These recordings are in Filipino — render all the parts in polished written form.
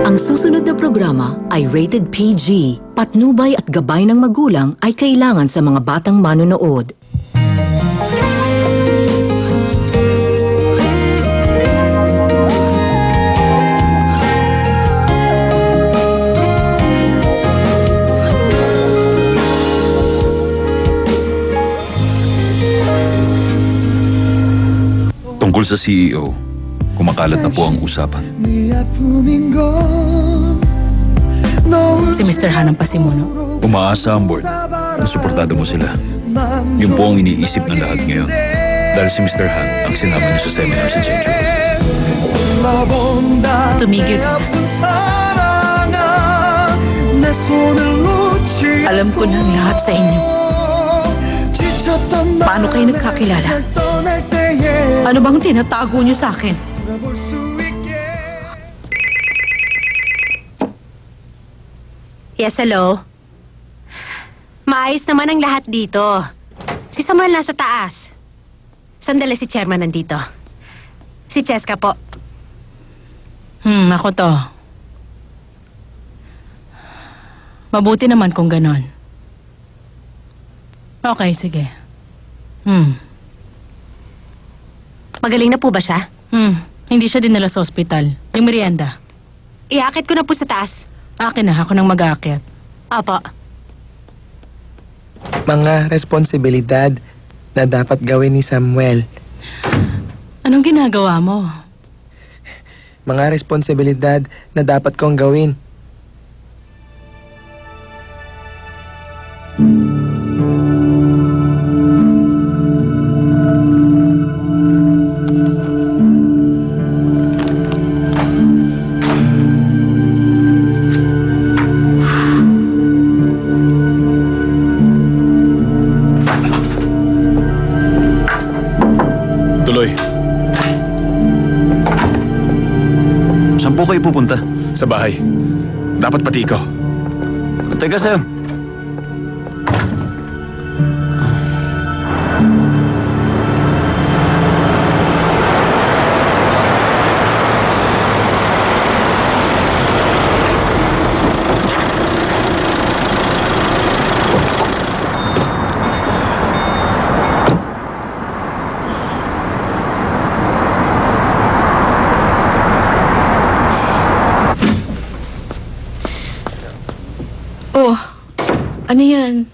Ang susunod na programa ay rated PG. Patnubay at gabay ng magulang ay kailangan sa mga batang manonood. Tungkol sa CEO, kumakalat na po ang usapan. Si Mr. Han ang pasimuno. Umaasa ang board na suportado mo sila. Yun po ang iniisip ng lahat ngayon. Dahil si Mr. Han ang sinama niyo sa seminar sa Jeju. Tumigil ka na. Alam ko na ang lahat sa inyo. Paano kayo nagkakilala? Ano bang tinatago niyo sa akin? Yes, hello? Maayos naman ang lahat dito. Si Samuel nasa taas. Sandali, si Chairman nandito. Si Cheska po. Ako to. Mabuti naman kung ganon. Okay, sige. Magaling na po ba siya? Hindi siya dinala sa ospital. Yung merienda. Iakit ko na po sa taas. Akin na, ako nang mag-aakyat. Opo. Mga responsibilidad na dapat gawin ni Samuel. Anong ginagawa mo? Mga responsibilidad na dapat kong gawin. Tuloy. Saan po kayo pupunta? Sa bahay. Dapat pati ikaw. Teka, sir. Ano yan?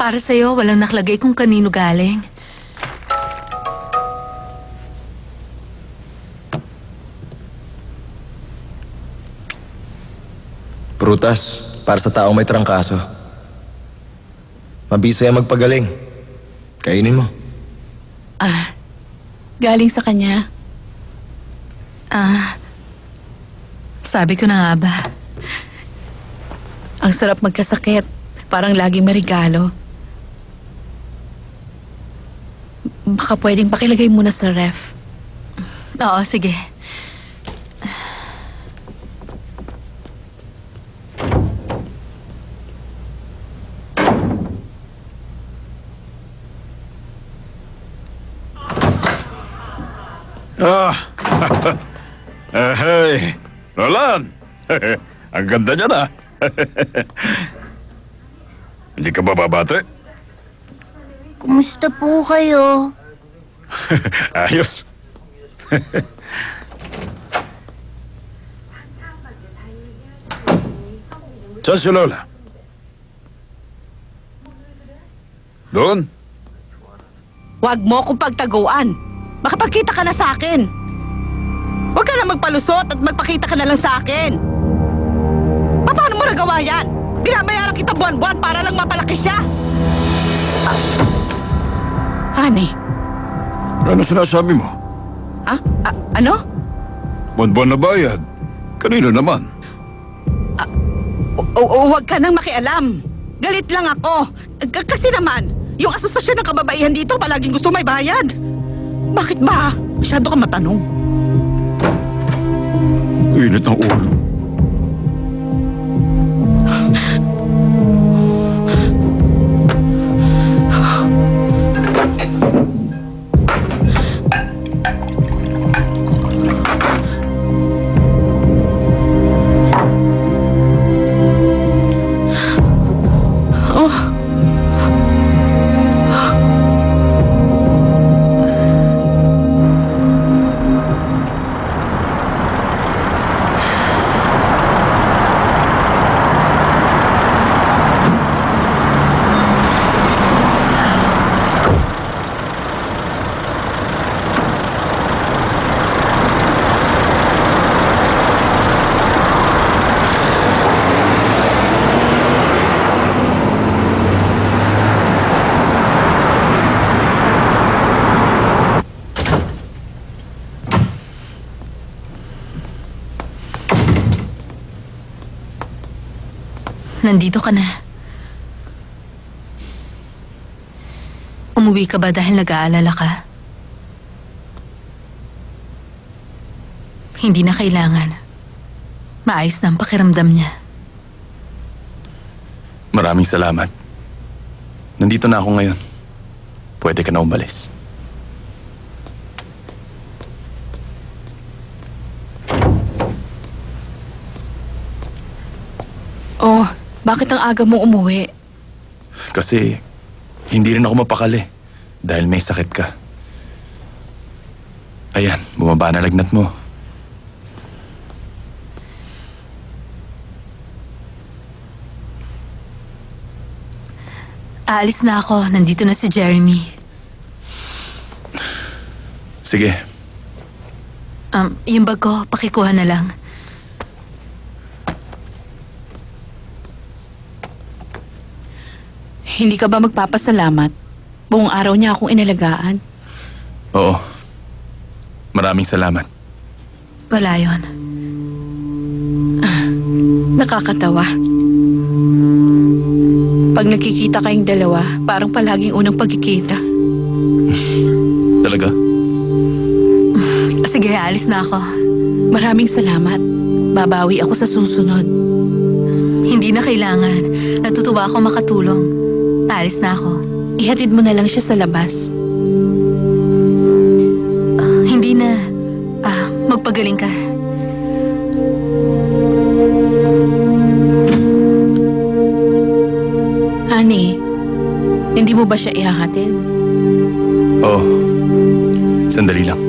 Para sa'yo, walang nakalagay kung kanino galing. Prutas, para sa taong may trangkaso. Mabisa yung magpagaling. Kainin mo. Galing sa kanya. Sabi ko na nga ba? Ang sarap magkasakit. Parang laging may regalo. Baka pwedeng pakilagay muna sa ref. Oo, sige. Hey, Roland! Ang ganda niya na. Hindi ka ba babate? Kumusta po kayo? Ayos. Saan si Lola? Doon? Huwag mo akong pagtaguan. Makapagkita ka na sa akin. Huwag ka na magpalusot at magpakita ka na lang sa akin. Paano mo nagawa yan? Binabayaran kita buwan-buwan para lang mapalaki siya. Honey. Ano sinasabi mo? Ano? Buwan-buwan na bayad. Kanino naman? Huwag ka nang makialam. Galit lang ako. Kasi naman, yung asosasyon ng kababaihan dito palaging gusto may bayad. Bakit ba? Masyado ka matanong. Init ng ulo. nandito ka na. Umuwi ka ba dahil nag-aalala ka? Hindi na kailangan. Maayos na ang pakiramdam niya. Maraming salamat. Nandito na ako ngayon. Pwede ka na umalis. Oh, bakit ang aga mo umuwi? Kasi hindi rin ako mapakali dahil may sakit ka. Ayan, bumaba na lagnat mo. Aalis na ako. Nandito na si Jeremy. Sige, Yung bag ko, pakikuha na lang. Hindi ka ba magpapasalamat? Buong araw niya akong inalagaan. oo. Maraming salamat. Wala yon. Nakakatawa. Pag nagkikita kayong dalawa, parang palaging unang pagkikita. Talaga? Sige, aalis na ako. Maraming salamat. Babawi ako sa susunod. Hindi na kailangan. Natutuwa ako makatulong. Aalis na ako. Ihatid mo na lang siya sa labas. Hindi na. Magpagaling ka. Honey, hindi mo ba siya ihahatid? Oo. Sandali lang.